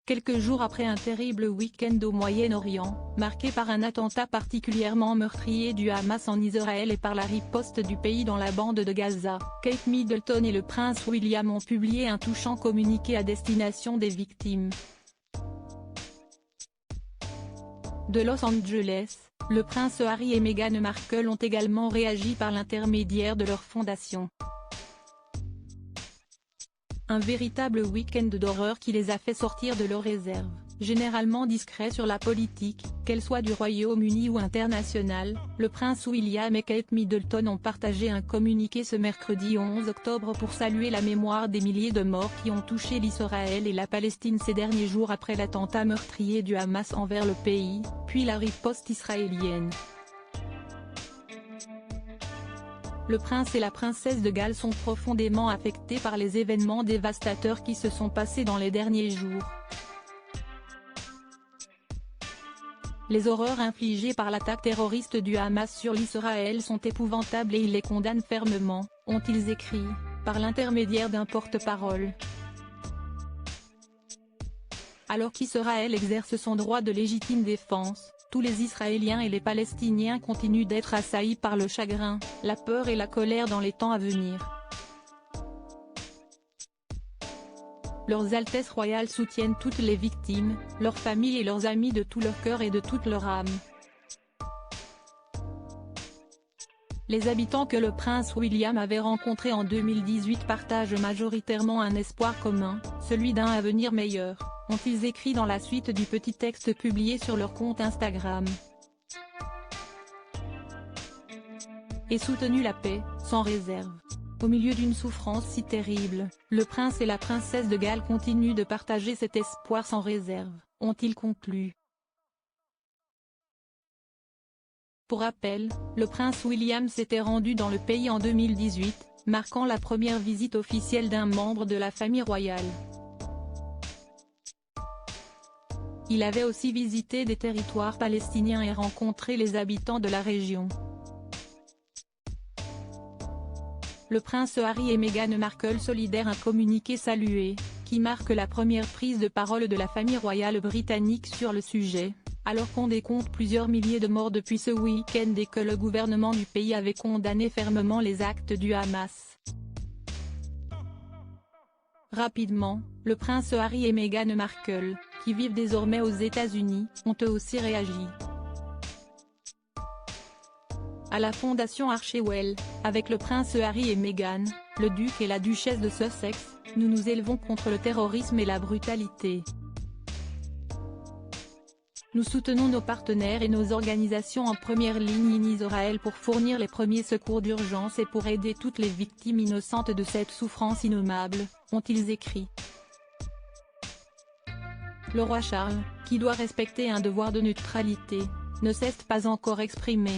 quelques jours après un terrible week-end au Moyen-Orient, marqué par un attentat particulièrement meurtrier du Hamas en Israël et par la riposte du pays dans la bande de Gaza. Kate Middleton et le prince William ont publié un touchant communiqué à destination des victimes. De Los Angeles, le prince Harry et Meghan Markle ont également réagi par l'intermédiaire de leur fondation. Un véritable week-end d'horreur qui les a fait sortir de leurs réserves, généralement discrets sur la politique, qu'elle soit du Royaume-Uni ou internationale. Le prince William et Kate Middleton ont partagé un communiqué ce mercredi 11 octobre pour saluer la mémoire des milliers de morts qui ont touché l'Israël et la Palestine ces derniers jours après l'attentat meurtrier du Hamas envers le pays, puis la riposte israélienne. Le prince et la princesse de Galles sont profondément affectés par les événements dévastateurs qui se sont passés dans les derniers jours. Les horreurs infligées par l'attaque terroriste du Hamas sur l'Israël sont épouvantables et ils les condamnent fermement, ont-ils écrit, par l'intermédiaire d'un porte-parole. Alors qu'Israël exerce son droit de légitime défense, tous les Israéliens et les Palestiniens continuent d'être assaillis par le chagrin, la peur et la colère dans les temps à venir. Leurs Altesses royales soutiennent toutes les victimes, leurs familles et leurs amis de tout leur cœur et de toute leur âme. Les habitants que le prince William avait rencontrés en 2018 partagent majoritairement un espoir commun, celui d'un avenir meilleur, ont-ils écrit dans la suite du petit texte publié sur leur compte Instagram. Et soutenu la paix, sans réserve. Au milieu d'une souffrance si terrible, le prince et la princesse de Galles continuent de partager cet espoir sans réserve, ont-ils conclu. Pour rappel, le prince William s'était rendu dans le pays en 2018, marquant la première visite officielle d'un membre de la famille royale. Il avait aussi visité des territoires palestiniens et rencontré les habitants de la région. Le prince Harry et Meghan Markle solidaires un communiqué salué, qui marque la première prise de parole de la famille royale britannique sur le sujet, alors qu'on décompte plusieurs milliers de morts depuis ce week-end et que le gouvernement du pays avait condamné fermement les actes du Hamas. Rapidement, le prince Harry et Meghan Markle, qui vivent désormais aux États-Unis, ont eux aussi réagi. À la fondation Archewell, avec le prince Harry et Meghan, le duc et la duchesse de Sussex, nous nous élevons contre le terrorisme et la brutalité. Nous soutenons nos partenaires et nos organisations en première ligne en Israël pour fournir les premiers secours d'urgence et pour aider toutes les victimes innocentes de cette souffrance innommable, ont-ils écrit. Le roi Charles, qui doit respecter un devoir de neutralité, ne s'est pas encore exprimé.